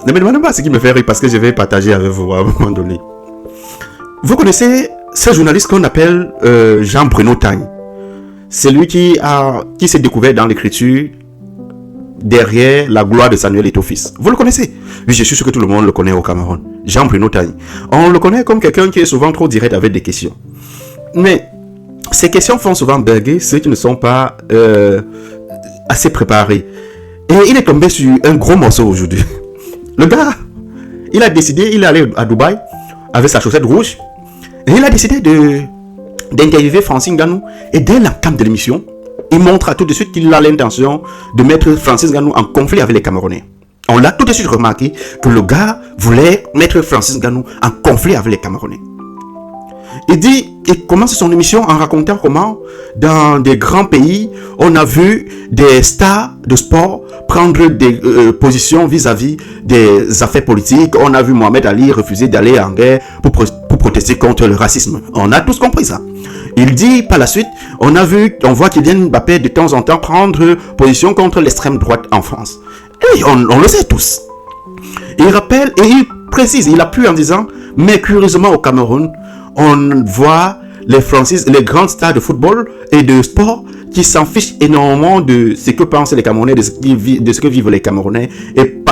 Ne me demandez pas ce qui me fait rire parce que je vais partager avec vous à un moment donné. Vous connaissez ce journaliste qu'on appelle Jean-Bruno Tagne. C'est lui qui s'est découvert dans l'écriture derrière la gloire de Samuel Eto'o-Fils. Vous le connaissez? Oui, je suis sûr que tout le monde le connaît au Cameroun. Jean-Bruno Tagne. On le connaît comme quelqu'un qui est souvent trop direct avec des questions. Mais ces questions font souvent bugger ceux qui ne sont pas assez préparés. Et il est tombé sur un gros morceau aujourd'hui. Le gars, il a décidé, il est allé à Dubaï avec sa chaussette rouge. Et il a décidé d'interviewer Francis Ngannou. Et dès l'entame de l'émission, il montre à tout de suite qu'il a l'intention de mettre Francis Ngannou en conflit avec les Camerounais. On l'a tout de suite remarqué que le gars voulait mettre Francis Ngannou en conflit avec les Camerounais. Il commence son émission en racontant comment dans des grands pays, on a vu des stars de sport prendre des positions vis-à-vis des affaires politiques. On a vu Mohamed Ali refuser d'aller en guerre pour protester contre le racisme. On a tous compris ça. Il dit par la suite, on voit Kylian Mbappé de temps en temps prendre position contre l'extrême droite en France. Et on le sait tous. Il rappelle et il précise, il appuie en disant, mais curieusement au Cameroun, on voit les grandes stars de football et de sport qui s'en fichent énormément de ce que pensent les Camerounais, de ce que vivent les Camerounais. Et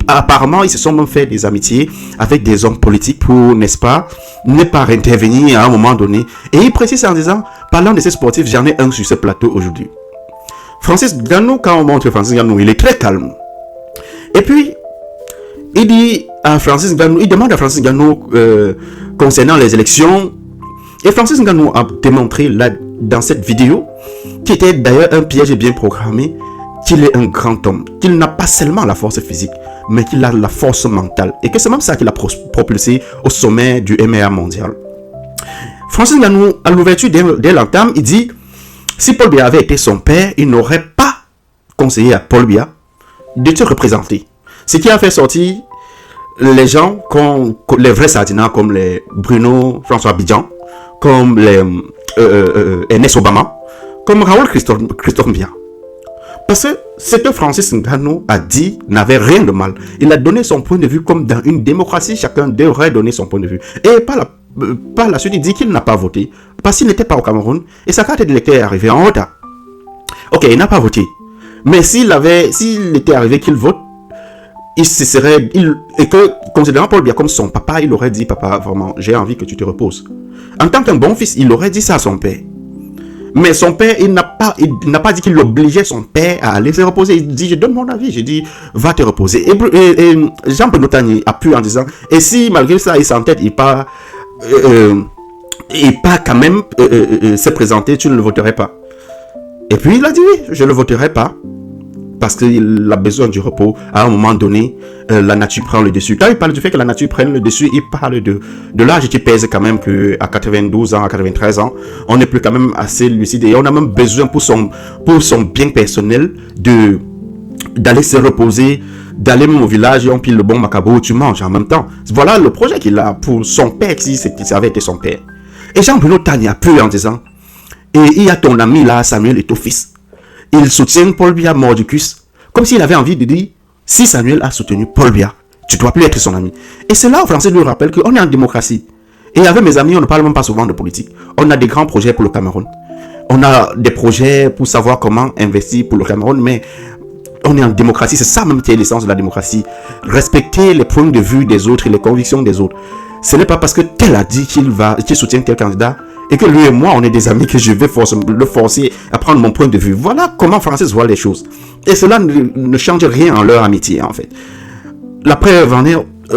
apparemment, ils se sont même fait des amitiés avec des hommes politiques pour, n'est-ce pas, ne pas intervenir à un moment donné. Et il précise en disant, parlant de ces sportifs, j'en ai un sur ce plateau aujourd'hui. Francis Ngannou, quand on montre Francis Ngannou, il est très calme. Et puis, il dit à Francis Ngannou, il demande à Francis Ngannou concernant les élections. Et Francis Ngannou a démontré là, dans cette vidéo, qui était d'ailleurs un piège bien programmé, qu'il est un grand homme, qu'il n'a pas seulement la force physique, mais qu'il a la force mentale. Et que c'est même ça qui l'a propulsé au sommet du MMA mondial. Francis Ngannou, à l'ouverture dès l'entame, il dit, si Paul Biya avait été son père, il n'aurait pas conseillé à Paul Biya de se représenter. Ce qui a fait sortir les gens, les vrais sardinats comme les Bruno François Abidjan, comme les Ernest Obama, comme Raoul Christophe Biya. Parce que ce que Francis Ngannou a dit n'avait rien de mal. Il a donné son point de vue comme dans une démocratie, chacun devrait donner son point de vue. Et par la suite, il dit qu'il n'a pas voté parce qu'il n'était pas au Cameroun et sa carte d'électeur est arrivée en retard. Ok, il n'a pas voté. Mais s'il était arrivé qu'il vote, et que, considérant Paul Biya comme son papa, il aurait dit, papa, vraiment, j'ai envie que tu te reposes. En tant qu'un bon fils, il aurait dit ça à son père. Mais son père, il n'a pas dit qu'il obligeait son père à aller se reposer. Il dit, je donne mon avis. Je dis, va te reposer. Et Jean-Bruno Tagne appuie en disant, et si malgré ça, il s'entête, il part quand même se présenter, tu ne le voterais pas. Et puis il a dit, oui, je ne le voterai pas. Parce qu'il a besoin du repos. À un moment donné, la nature prend le dessus. Quand il parle du fait que la nature prenne le dessus, il parle de l'âge qui pèse quand même qu'à 92 ans, à 93 ans, on n'est plus quand même assez lucide. Et on a même besoin pour son bien personnel d'aller se reposer, d'aller même au village et on pile le bon macabo, tu manges en même temps. Voilà le projet qu'il a pour son père, si ça avait été son père. Et Jean-Bruno Tagne a pu en disant, et il y a ton ami là, Samuel Eto'o-Fils. Il soutient Paul Biya mordicus, comme s'il avait envie de dire, si Samuel a soutenu Paul Biya, tu dois plus être son ami. Et c'est là où Français nous rappelle qu'on est en démocratie. Et avec mes amis, on ne parle même pas souvent de politique. On a des grands projets pour le Cameroun. On a des projets pour savoir comment investir pour le Cameroun, mais on est en démocratie. C'est ça même qui est l'essence de la démocratie. Respecter les points de vue des autres et les convictions des autres. Ce n'est pas parce que tel a dit qu'il soutient tel candidat et que lui et moi, on est des amis, que je vais le forcer à prendre mon point de vue. Voilà comment Francis voit les choses. Et cela ne change rien en leur amitié, en fait. La preuve en est,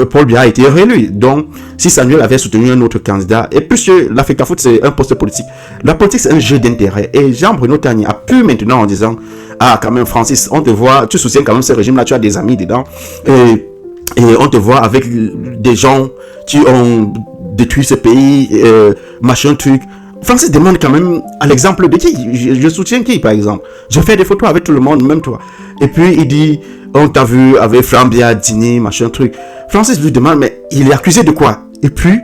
Paul Biya a été réélu. Donc, si Samuel avait soutenu un autre candidat, et puisque l'Africafoot, c'est un poste politique, la politique, c'est un jeu d'intérêt. Et Jean-Bruno Tagne a pu maintenant en disant, ah, quand même, Francis, on te voit, tu soutiens quand même ce régime-là, tu as des amis dedans. Et on te voit avec des gens qui ont détruit ce pays, machin truc. Francis demande quand même à l'exemple de qui. Je soutiens qui, par exemple. Je fais des photos avec tout le monde, même toi. Et puis il dit, on t'a vu avec Flambia dîner, machin truc. Francis lui demande, mais il est accusé de quoi? Et puis,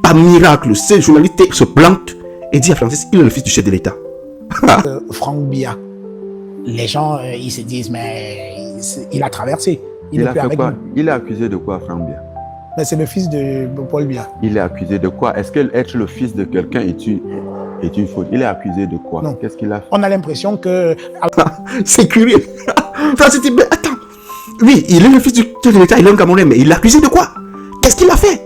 par miracle, ce journaliste se plante et dit à Francis, il est le fils du chef de l'État. Franck Biya, les gens, ils se disent, mais il a traversé. Il a fait quoi? Il est accusé de quoi, Franck Biya? Mais c'est le fils de Paul Biya. Il est accusé de quoi? Est-ce qu'être le fils de quelqu'un est une faute? Il est accusé de quoi? Non. Qu'est-ce qu'il a fait? On a l'impression que... C'est curieux. Francis Tibet, attends. Oui, il est le fils du chef de l'État, il est un Camerounais, mais il est accusé de quoi? Qu'est-ce qu'il a fait?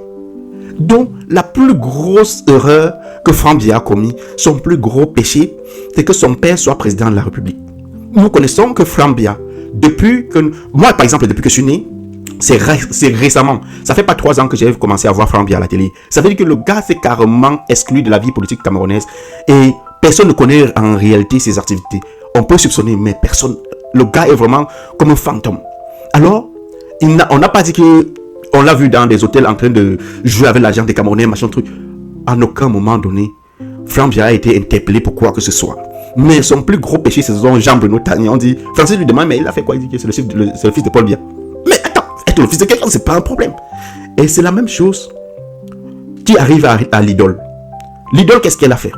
Donc, la plus grosse erreur que Franck Biya a commis, son plus gros péché, c'est que son père soit président de la République. Nous connaissons que Franck Biya, depuis que... Moi, par exemple, depuis que je suis né, c'est récemment. Ça fait pas 3 ans que j'ai commencé à voir Franck Biya à la télé. Ça veut dire que le gars s'est carrément exclu de la vie politique camerounaise et personne ne connaît en réalité ses activités. On peut soupçonner, mais personne... Le gars est vraiment comme un fantôme. Alors, on n'a pas dit que... On l'a vu dans des hôtels en train de jouer avec l'argent des Camerounais, machin truc. À aucun moment donné, Franck Biya a été interpellé pour quoi que ce soit. Mais son plus gros péché, c'est son Jean-Bruno Tani. On dit, Francis lui demande, mais il a fait quoi? Il dit que c'est le fils de Paul Biya. Mais attends, être le fils de quelqu'un, c'est pas un problème. Et c'est la même chose qui arrive à l'idole. L'idole, qu'est-ce qu'elle a fait?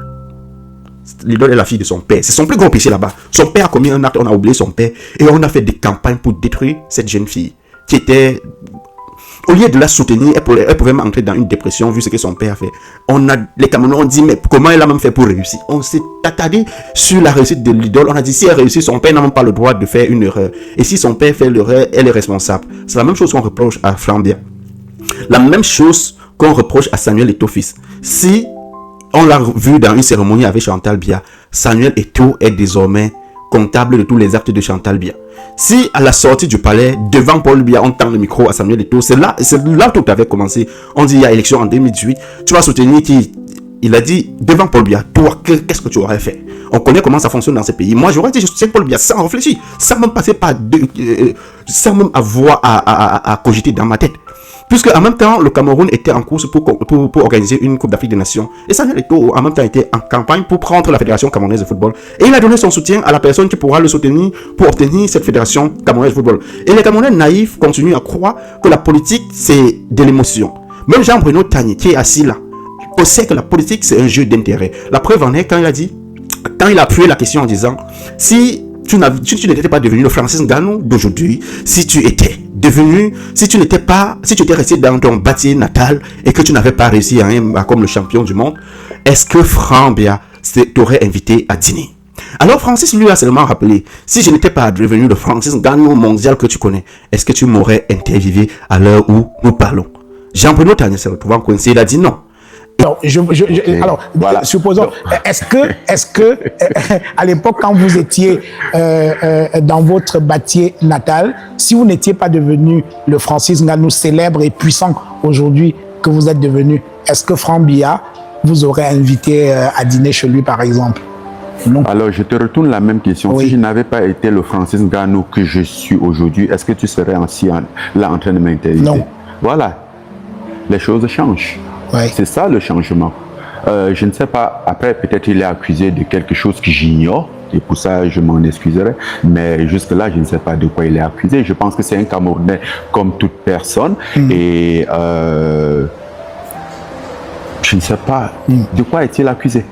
L'idole est la fille de son père. C'est son plus gros péché là-bas. Son père a commis un acte, on a oublié son père. Et on a fait des campagnes pour détruire cette jeune fille. Qui était... Au lieu de la soutenir, elle pouvait entrer dans une dépression vu ce que son père a fait. Les Camerounais ont dit, mais comment elle a même fait pour réussir? On s'est attardé sur la réussite de l'idole. On a dit, si elle réussit, son père n'a même pas le droit de faire une erreur. Et si son père fait l'erreur, elle est responsable. C'est la même chose qu'on reproche à Franck Biya. La même chose qu'on reproche à Samuel Eto'o fils. Si on l'a vu dans une cérémonie avec Chantal Biya, Samuel Eto'o est désormais comptable de tous les actes de Chantal Biya. Si à la sortie du palais, devant Paul Biya, on tend le micro à Samuel Eto'o, c'est là tout avait commencé. On dit il y a élection en 2018, tu vas soutenir qui? Il a dit devant Paul Biya, toi, qu'est-ce que tu aurais fait? On connaît comment ça fonctionne dans ces pays. Moi, j'aurais dit je soutiens Paul Biya sans réfléchir, sans même passer par sans même avoir à cogiter dans ma tête. Puisque en même temps, le Cameroun était en course pour organiser une Coupe d'Afrique des Nations. Et Samuel Eto'o en même temps était en campagne pour prendre la Fédération camerounaise de football. Et il a donné son soutien à la personne qui pourra le soutenir pour obtenir cette Fédération camerounaise de football. Et les Camerounais naïfs continuent à croire que la politique, c'est de l'émotion. Même Jean-Bruno Tani, qui est assis là, on sait que la politique, c'est un jeu d'intérêt. La preuve en est quand il a appuyé la question en disant, si tu n'étais pas devenu le Francis Ngannou d'aujourd'hui, si tu étais resté dans ton bâtiment natal et que tu n'avais pas réussi à comme le champion du monde, est-ce que Franck Biya t'aurait invité à dîner? Alors Francis lui a seulement rappelé, si je n'étais pas devenu le Francis Ngannou mondial que tu connais, est-ce que tu m'aurais interviewé à l'heure où nous parlons? Jean-Bruno Tani se retrouvant coincé, il a dit non. Alors, alors voilà. Supposons, est-ce que à l'époque, quand vous étiez dans votre bâtiment natal, si vous n'étiez pas devenu le Francis Ngannou célèbre et puissant aujourd'hui que vous êtes devenu, est-ce que Franck Biya vous aurait invité à dîner chez lui, par exemple? Non. Alors, je te retourne la même question. Oui. Si je n'avais pas été le Francis Ngannou que je suis aujourd'hui, est-ce que tu serais ainsi là en train de m'interviewer? Non. Voilà. Les choses changent. Ouais. C'est ça le changement. Je ne sais pas, après peut-être il est accusé de quelque chose que j'ignore, et pour ça je m'en excuserai, mais jusque-là je ne sais pas de quoi il est accusé. Je pense que c'est un Camerounais comme toute personne, et je ne sais pas de quoi est-il accusé.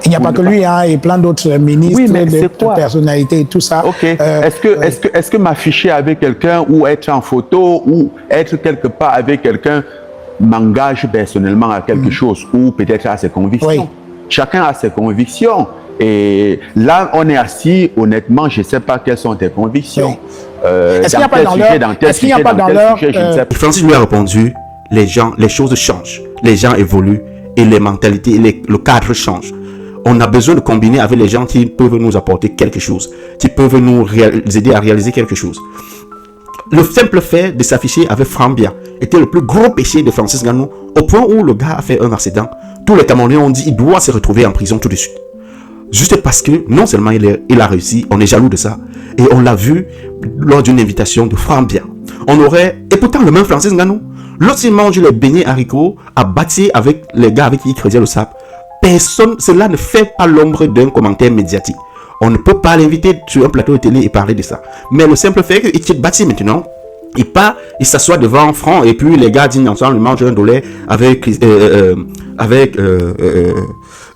Il n'y a pas que lui, hein, et plein d'autres ministres, oui, mais de personnalités et tout ça. Ok. Est-ce que m'afficher avec quelqu'un ou être en photo ou être quelque part avec quelqu'un m'engage personnellement à quelque chose ou peut-être à ses convictions? Oui. Chacun a ses convictions. Et là, on est assis, honnêtement, je ne sais pas quelles sont tes convictions. Oui. Est-ce qu'il n'y a pas dans leur... Francis lui a répondu, les choses changent, les gens évoluent et les mentalités, le cadre change. On a besoin de combiner avec les gens qui peuvent nous apporter quelque chose, qui peuvent nous aider à réaliser quelque chose. Le simple fait de s'afficher avec Franck Biya était le plus gros péché de Francis Ngannou, au point où le gars a fait un accident. Tous les Camerounais ont dit qu'il doit se retrouver en prison tout de suite. Juste parce que non seulement il a réussi, on est jaloux de ça, et on l'a vu lors d'une invitation de Franck Biya. Et pourtant le même Francis Ngannou, lorsqu'il mange les beignets haricots à bâtir avec les gars avec qui il creusait le sable, cela ne fait pas l'ombre d'un commentaire médiatique. On ne peut pas l'inviter sur un plateau de télé et parler de ça. Mais le simple fait qu'il quitte bâti maintenant, il s'assoit devant Franck et puis les gars dînent ensemble, ils mangent un dollar avec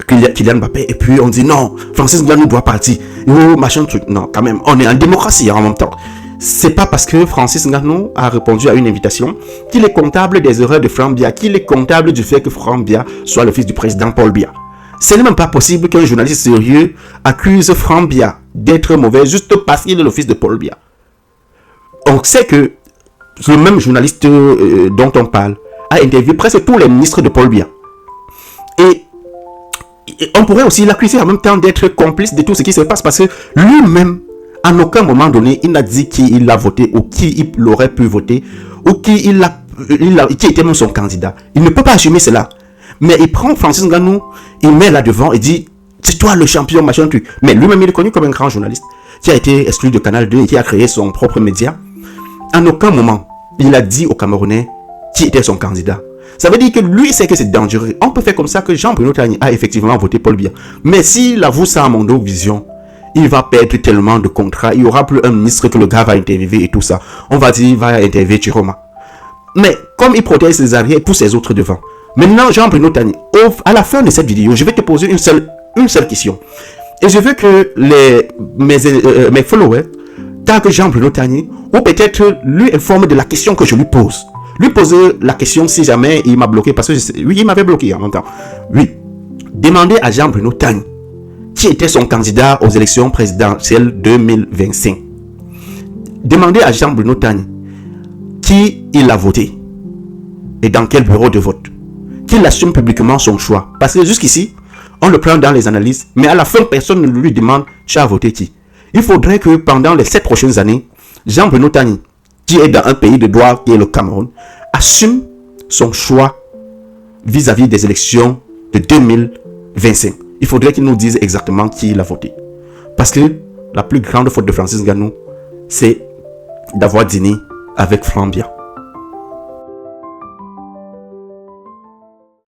Kylian Mbappé et puis on dit non, Francis Ngannou doit partir. Oh, machin truc. Non, quand même, on est en démocratie en même temps. c'est pas parce que Francis Ngannou a répondu à une invitation qu'il est comptable des erreurs de Franck Biya, qu'il est comptable du fait que Franck Biya soit le fils du président Paul Biya. Ce n'est même pas possible qu'un journaliste sérieux accuse Franck Biya d'être mauvais juste parce qu'il est le fils de Paul Biya. On sait que le même journaliste dont on parle a interviewé presque tous les ministres de Paul Biya. Et on pourrait aussi l'accuser en même temps d'être complice de tout ce qui se passe parce que lui-même, à aucun moment donné, il n'a dit qui il a voté ou qui il aurait pu voter ou qui était même son candidat. Il ne peut pas assumer cela. Mais il prend Francis Ngannou, il met là devant et dit c'est toi le champion, machin truc. Mais lui-même, il est connu comme un grand journaliste qui a été exclu de Canal 2 et qui a créé son propre média. En aucun moment, il a dit aux Camerounais qui était son candidat. Ça veut dire que lui sait que c'est dangereux. On peut faire comme ça que Jean-Bruno Tagny a effectivement voté Paul Biya. Mais s'il avoue ça à Mondo Vision, il va perdre tellement de contrats. Il n'y aura plus un ministre que le gars va interviewer et tout ça. On va dire, il va interviewer Chiroma. Mais comme il protège ses arrières, il pousse ses autres devant. Maintenant, Jean-Bruno Tagny, à la fin de cette vidéo, je vais te poser une seule question. Et je veux que mes followers taguent Jean-Bruno Tagny ou peut-être lui informe de la question que je lui pose. Lui poser la question si jamais il m'a bloqué parce que oui, il m'avait bloqué en même temps. Oui. Demandez à Jean-Bruno Tagny qui était son candidat aux élections présidentielles 2025. Demandez à Jean-Bruno Tagny qui il a voté et dans quel bureau de vote. Qu'il assume publiquement son choix. Parce que jusqu'ici, on le prend dans les analyses, mais à la fin, personne ne lui demande tu as voté qui. Il faudrait que pendant les 7 prochaines années, Jean-Bruno Tagny, qui est dans un pays de droit qui est le Cameroun, assume son choix vis-à-vis des élections de 2025. Il faudrait qu'il nous dise exactement qui il a voté. Parce que la plus grande faute de Francis Ngannou, c'est d'avoir dîné avec Franck Biya.